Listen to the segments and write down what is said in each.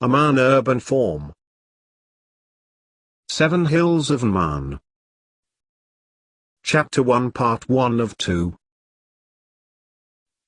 Amman urban form. 7 Hills of Amman. Chapter 1 Part 1 of 2.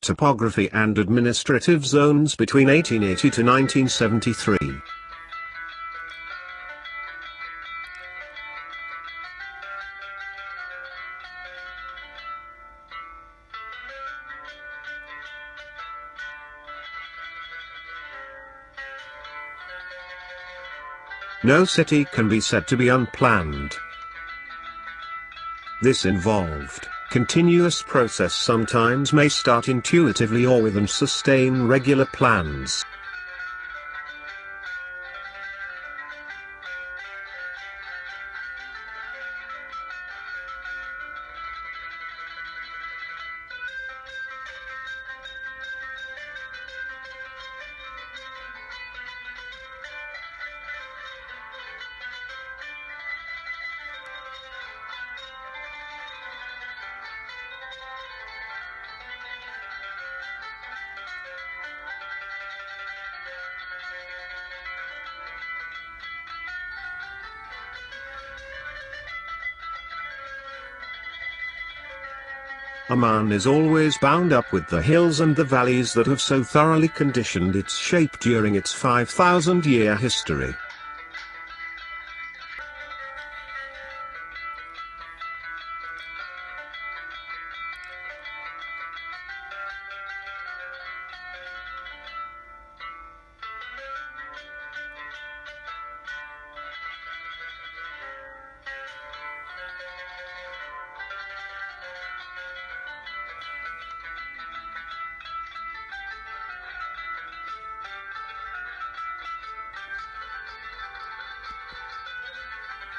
Topography and administrative zones between 1880 to 1973. No city can be said to be unplanned. This involved, continuous process sometimes may start intuitively or with and sustain regular plans. Amman is always bound up with the hills and the valleys that have so thoroughly conditioned its shape during its 5,000-year history.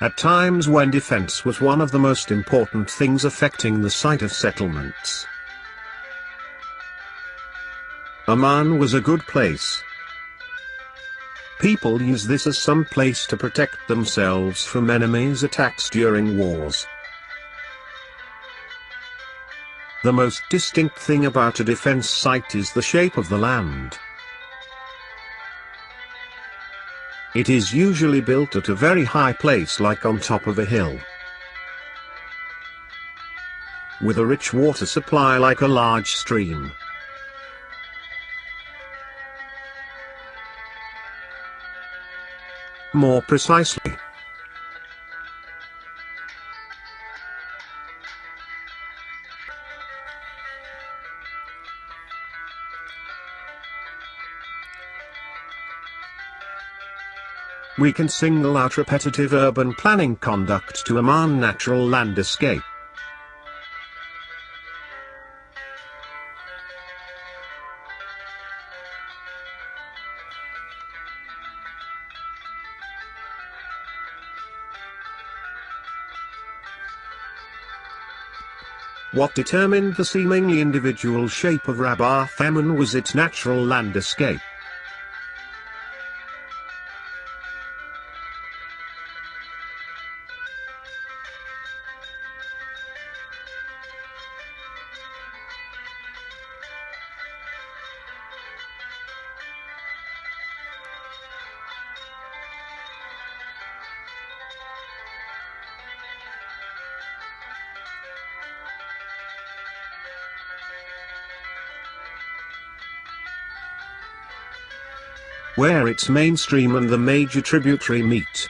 At times when defense was one of the most important things affecting the site of settlements, Amman was a good place. People use this as some place to protect themselves from enemies' attacks during wars. The most distinct thing about a defense site is the shape of the land. It is usually built at a very high place, like on top of a hill, with a rich water supply like a large stream. More precisely, we can single out repetitive urban planning conduct to Amman natural landscape. What determined the seemingly individual shape of Rabbath Amman was its natural landscape. Where its main stream and the major tributary meet.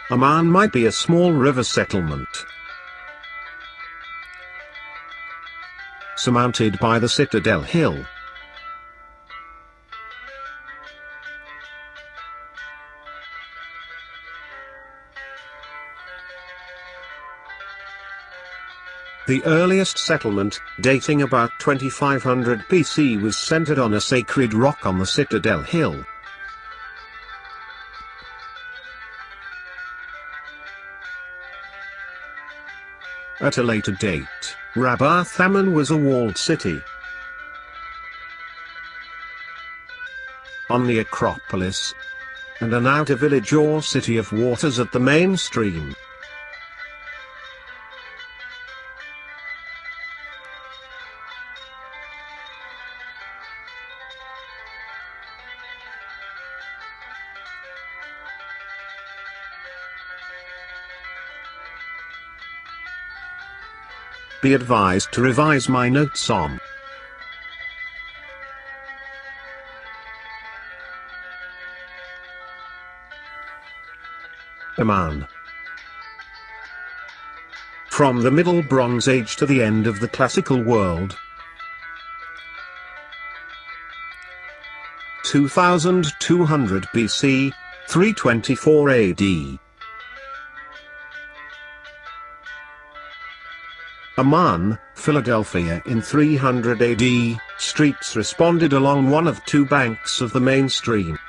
Amman might be a small river settlement, surmounted by the Citadel Hill. The earliest settlement, dating about 2500 BC, was centered on a sacred rock on the Citadel Hill. At a later date, Rabbath Amman was a walled city. On the Acropolis, and an outer village or city of waters at the main stream. Be advised to revise my notes on Amman. From the Middle Bronze Age to the end of the Classical world. 2200 BC, 324 AD. Amman, Philadelphia in 300 AD, streets responded along one of two banks of the main stream,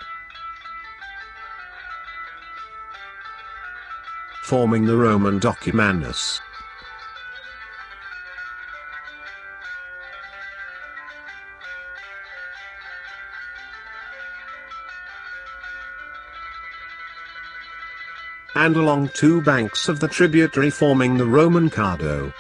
forming the Roman Documentus. And along two banks of the tributary forming the Roman Cardo.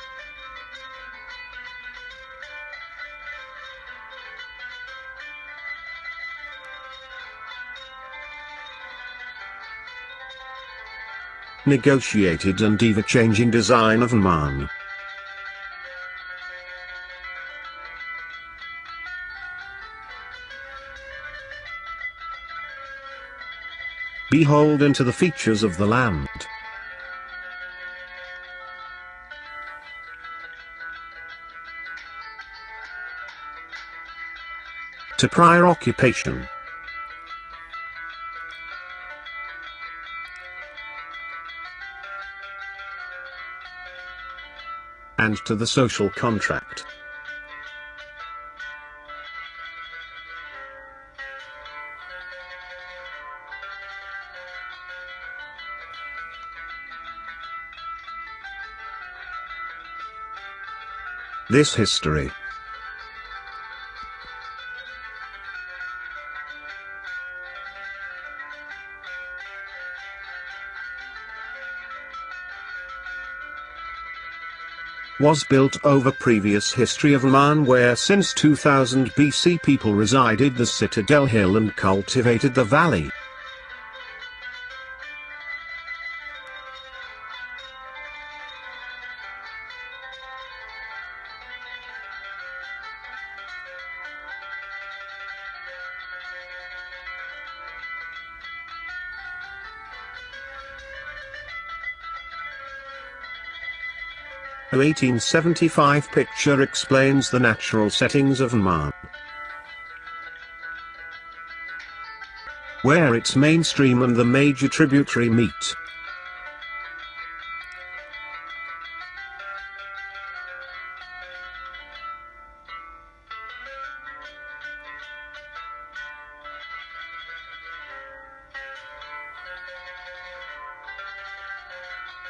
Negotiated and ever-changing design of Amman. Behold into the features of the land. To prior occupation. And to the social contract. This history was built over previous history of Amman, where since 2000 BC people resided the citadel hill and cultivated the valley. The 1875 picture explains the natural settings of Amman, where its main stream and the major tributary meet.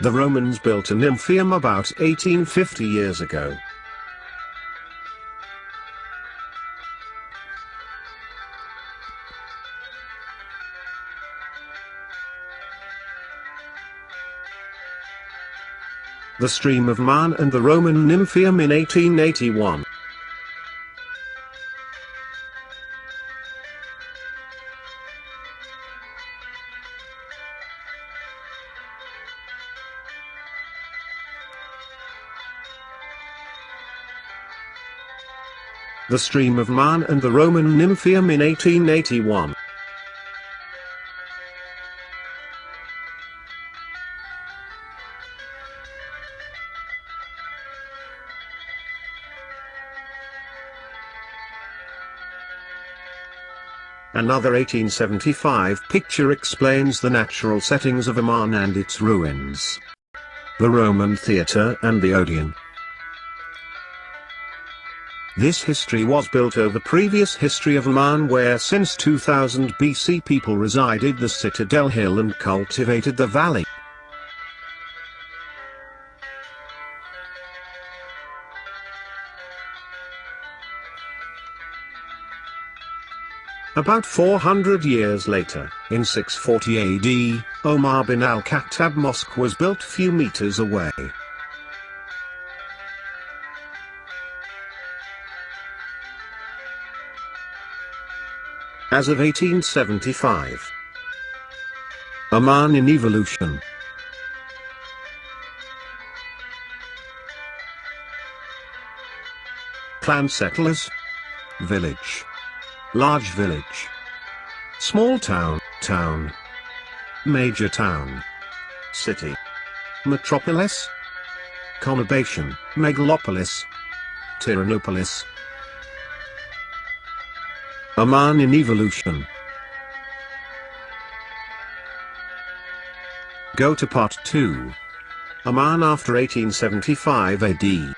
The Romans built a nymphaeum about 1850 years ago. The stream of Amman and the Roman nymphaeum in 1881. The stream of Amman and the Roman nymphaeum in 1881. Another 1875 picture explains the natural settings of Amman and its ruins. The Roman theatre and the Odeon. This history was built over previous history of Amman, where since 2000 BC people resided the citadel hill and cultivated the valley. About 400 years later, in 640 AD, Omar bin al-Khattab Mosque was built few meters away. As of 1875. Amman in evolution. Planned settlers. Village. Large village. Small town, town. Major town. City. Metropolis. Conurbation, megalopolis. Tyrannopolis. Amman in evolution. Go to part 2. Amman after 1875 AD.